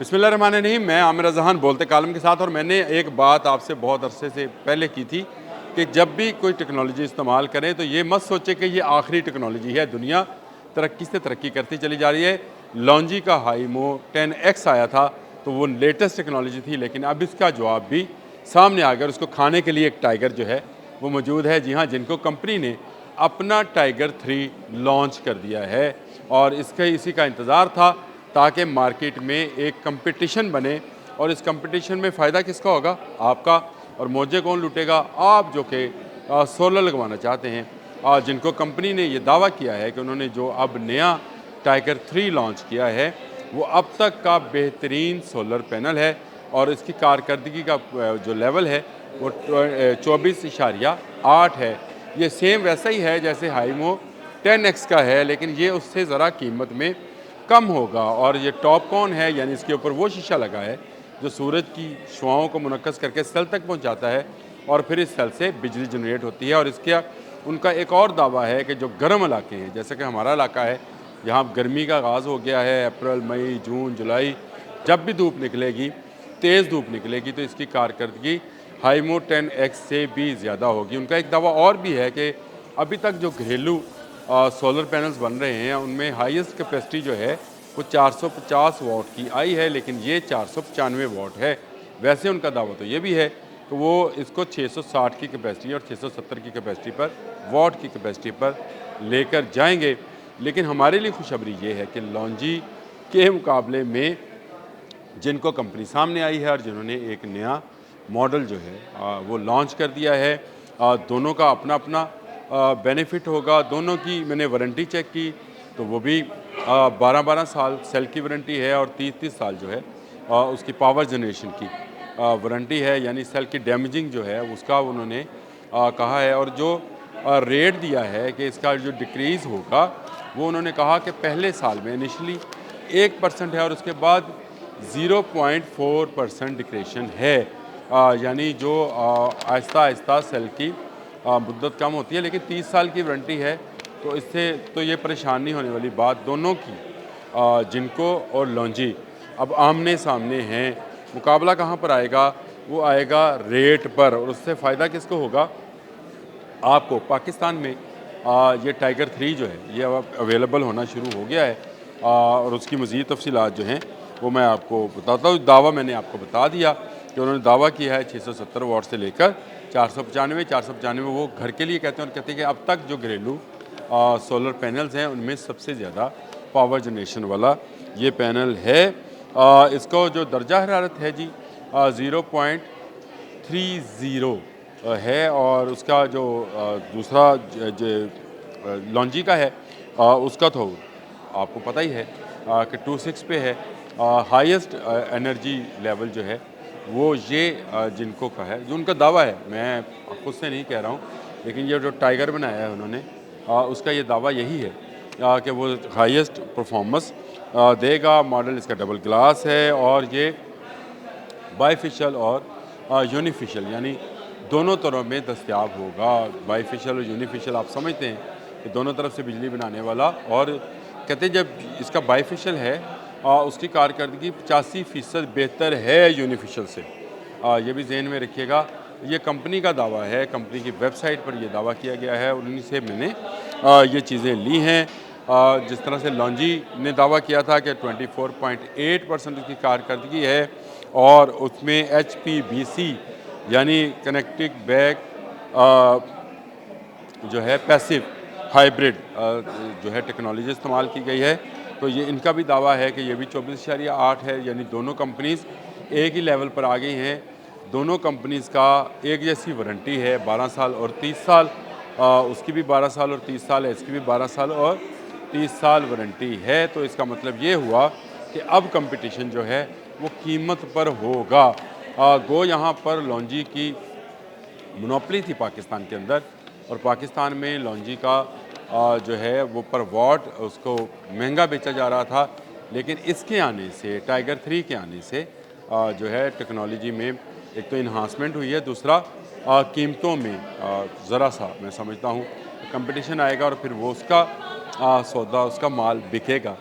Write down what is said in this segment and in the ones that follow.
बिस्मिल्लाहिर्रहमानिर्रहीम। मैं आमिर रज़ान बोलते कालम के साथ। और मैंने एक बात आपसे बहुत अरसे से पहले की थी कि जब भी कोई टेक्नोलॉजी इस्तेमाल करें तो ये मत सोचें कि ये आखिरी टेक्नोलॉजी है। दुनिया तरक्की से तरक्की करती चली जा रही है। लॉन्जी का हाईमो 10X आया था तो वो लेटेस्ट टेक्नोलॉजी थी, लेकिन अब इसका जवाब भी सामने आ गया और उसको खाने के लिए एक टाइगर जो है वो मौजूद है। जी हाँ, जिनको कंपनी ने अपना टाइगर 3 लॉन्च कर दिया है और इसी का इंतज़ार था ताकि मार्केट में एक कंपटीशन बने। और इस कंपटीशन में फ़ायदा किसका होगा? आपका। और मौजे कौन लूटेगा? आप, जो कि सोलर लगवाना चाहते हैं। जिनको कंपनी ने ये दावा किया है कि उन्होंने जो अब नया टाइगर 3 लॉन्च किया है वो अब तक का बेहतरीन सोलर पैनल है और इसकी कारकर्दगी का जो लेवल है वो 24.8 है। ये सेम वैसा ही है जैसे हाईमो 10X का है, लेकिन ये उससे ज़रा कीमत में कम होगा। और ये टॉप कौन है, यानी इसके ऊपर वो शीशा लगा है जो सूरज की शुआओं को मुनक्कस करके सेल तक पहुंचाता है और फिर इस सेल से बिजली जनरेट होती है। और इसके उनका एक और दावा है कि जो गर्म इलाके हैं, जैसे कि हमारा इलाका है, यहाँ गर्मी का आगाज़ हो गया है, अप्रैल मई जून जुलाई, जब भी धूप निकलेगी, तेज़ धूप निकलेगी, तो इसकी कारकर्दगी हाईमो 10X से भी ज़्यादा होगी। उनका एक दावा और भी है कि अभी तक जो घरेलू सोलर पैनल्स बन रहे हैं उनमें हाईएस्ट कैपेसिटी जो है वो 450 वाट की आई है, लेकिन ये 495 वाट है। वैसे उनका दावा तो ये भी है कि वो इसको 660 की कैपेसिटी और 670 की कैपेसिटी पर, वाट की कैपेसिटी पर लेकर जाएंगे। लेकिन हमारे लिए खुशखबरी ये है कि लॉन्जी के मुकाबले में जिनको कंपनी सामने आई है और जिन्होंने एक नया मॉडल जो है वो लॉन्च कर दिया है, दोनों का अपना अपना बेनिफिट होगा। दोनों की मैंने वारंटी चेक की तो वो भी 12-12 साल सेल की वारंटी है और 30-30 साल जो है उसकी पावर जनरेशन की वारंटी है। यानी सेल की डैमेजिंग जो है उसका उन्होंने कहा है। और जो रेट दिया है कि इसका जो डिक्रीज़ होगा वो उन्होंने कहा कि पहले साल में इनिशली 1% है और उसके बाद 0.4% डिक्रेशन है। यानी जो आहिस्ता आहिस्ता सेल की मुद्दत कम होती है, लेकिन 30 साल की वारंटी है तो इससे तो ये परेशान नहीं होने वाली बात। दोनों की जिनको और लॉन्जी अब आमने सामने हैं। मुकाबला कहाँ पर आएगा? वो आएगा रेट पर। और उससे फ़ायदा किसको होगा? आपको। पाकिस्तान में ये टाइगर 3 जो है ये अब अवेलेबल होना शुरू हो गया है और उसकी मज़ीद तफसीलात जो हैं वो मैं आपको बताता हूँ। दावा मैंने आपको बता दिया कि उन्होंने दावा किया है 670 वाट से लेकर 495 वो घर के लिए कहते हैं। और कहते हैं कि अब तक जो घरेलू सोलर पैनल्स हैं उनमें सबसे ज़्यादा पावर जनरेशन वाला ये पैनल है। इसको जो दर्जा हरारत है जी 0.30 है। और उसका जो दूसरा लॉन्जी का है उसका तो आपको पता ही है कि 26 पे है। हाईएस्ट एनर्जी लेवल जो है वो ये जिनको का है, जो उनका दावा है, मैं खुद से नहीं कह रहा हूँ, लेकिन ये जो टाइगर बनाया है उन्होंने उसका ये दावा यही है कि वो हाईएस्ट परफॉर्मेंस देगा। मॉडल इसका डबल ग्लास है और ये बाईफिशियल और यूनिफिशियल यानी दोनों तरह में दस्तयाब होगा। बाईफिशियल और यूनिफिशियल आप समझते हैं कि दोनों तरफ से बिजली बनाने वाला। और कहते हैं जब इसका बाईफिशियल है उसकी कारकर्दगी 85% बेहतर है यूनिफिशियल से। ये भी जहन में रखिएगा। ये कंपनी का दावा है, कंपनी की वेबसाइट पर यह दावा किया गया है, उन्हीं से मैंने ये चीज़ें ली हैं। जिस तरह से लॉन्जी ने दावा किया था कि 24.8% उसकी कारकर्दगी है और उसमें HPBC यानी कनेक्टिक बैक जो है पैसिव हाइब्रिड जो है टेक्नोलॉजी इस्तेमाल की गई है। तो ये इनका भी दावा है कि ये भी 24.8 है। यानी दोनों कंपनीज़ एक ही लेवल पर आ गई हैं। दोनों कंपनीज़ का एक जैसी वारंटी है 12 साल और 30 साल। उसकी भी 12 साल और 30 साल है, इसकी भी 12 साल और 30 साल वारंटी है। तो इसका मतलब ये हुआ कि अब कंपटीशन जो है वो कीमत पर होगा। गो यहाँ पर लॉन्जी की मोनोपोली थी पाकिस्तान के अंदर और पाकिस्तान में लॉन्जी का जो है वो पर वाट उसको महंगा बेचा जा रहा था। लेकिन इसके आने से, टाइगर 3 के आने से जो है टेक्नोलॉजी में एक तो इन्हांसमेंट हुई है, दूसरा कीमतों में ज़रा सा मैं समझता हूँ कंपटीशन आएगा और फिर वो उसका सौदा, उसका माल बिकेगा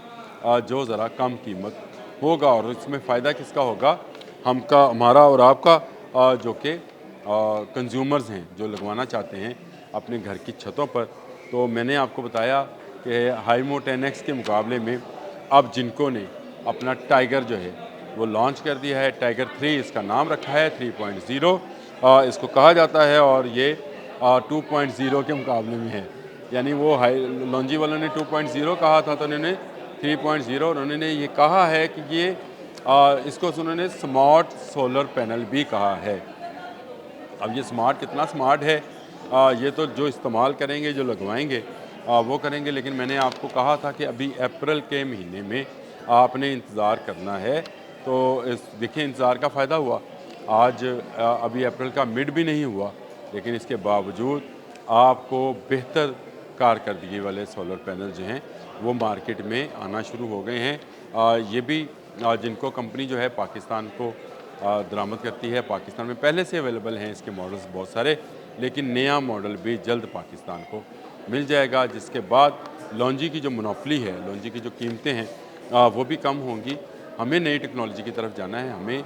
जो ज़रा कम कीमत होगा और इसमें फ़ायदा किसका होगा, हमारा और आपका, जो कि कंज्यूमर्स हैं जो लगवाना चाहते हैं अपने घर की छतों पर। तो मैंने आपको बताया कि हाइमो 10X के मुकाबले में अब जिनको ने अपना टाइगर जो है वो लॉन्च कर दिया है। टाइगर 3 इसका नाम रखा है, 3.0 इसको कहा जाता है और ये 2.0 के मुकाबले में है। यानी वो लॉन्जी वालों ने 2.0 कहा था तो उन्होंने 3.0, और उन्होंने ये कहा है कि ये इसको उन्होंने स्मार्ट सोलर पैनल भी कहा है। अब ये स्मार्ट कितना स्मार्ट है, ये तो जो इस्तेमाल करेंगे, जो लगवाएंगे वो करेंगे। लेकिन मैंने आपको कहा था कि अभी अप्रैल के महीने में आपने इंतज़ार करना है। तो इस देखिए इंतज़ार का फ़ायदा हुआ। आज अभी अप्रैल का मिड भी नहीं हुआ, लेकिन इसके बावजूद आपको बेहतर कारकर्दगी वाले सोलर पैनल जो हैं वो मार्केट में आना शुरू हो गए हैं। ये भी जिनको कंपनी जो है पाकिस्तान को दरामद करती है, पाकिस्तान में पहले से अवेलेबल हैं इसके मॉडल्स बहुत सारे, लेकिन नया मॉडल भी जल्द पाकिस्तान को मिल जाएगा, जिसके बाद लॉन्जी की जो मुनाफली है, लॉन्जी की जो कीमतें हैं वो भी कम होंगी। हमें नई टेक्नोलॉजी की तरफ जाना है, हमें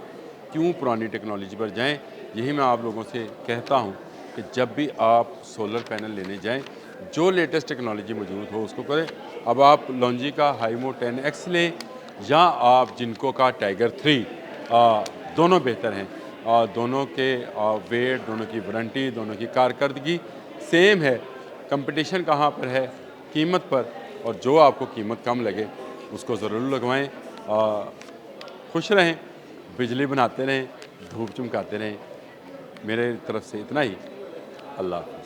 क्यों पुरानी टेक्नोलॉजी पर जाएं। यही मैं आप लोगों से कहता हूं कि जब भी आप सोलर पैनल लेने जाएं, जो लेटेस्ट टेक्नोलॉजी मौजूद हो उसको करें। अब आप लॉन्जी का हाइमो 10X लें या आप जिनको का टाइगर 3, दोनों बेहतर हैं। दोनों के वेट, दोनों की वारंटी, दोनों की कारकर्दगी सेम है। कंपटीशन कहाँ पर है? कीमत पर। और जो आपको कीमत कम लगे उसको ज़रूर लगवाएं। खुश रहें, बिजली बनाते रहें, धूप चमकाते रहें। मेरे तरफ से इतना ही। अल्लाह हाफ़िज़।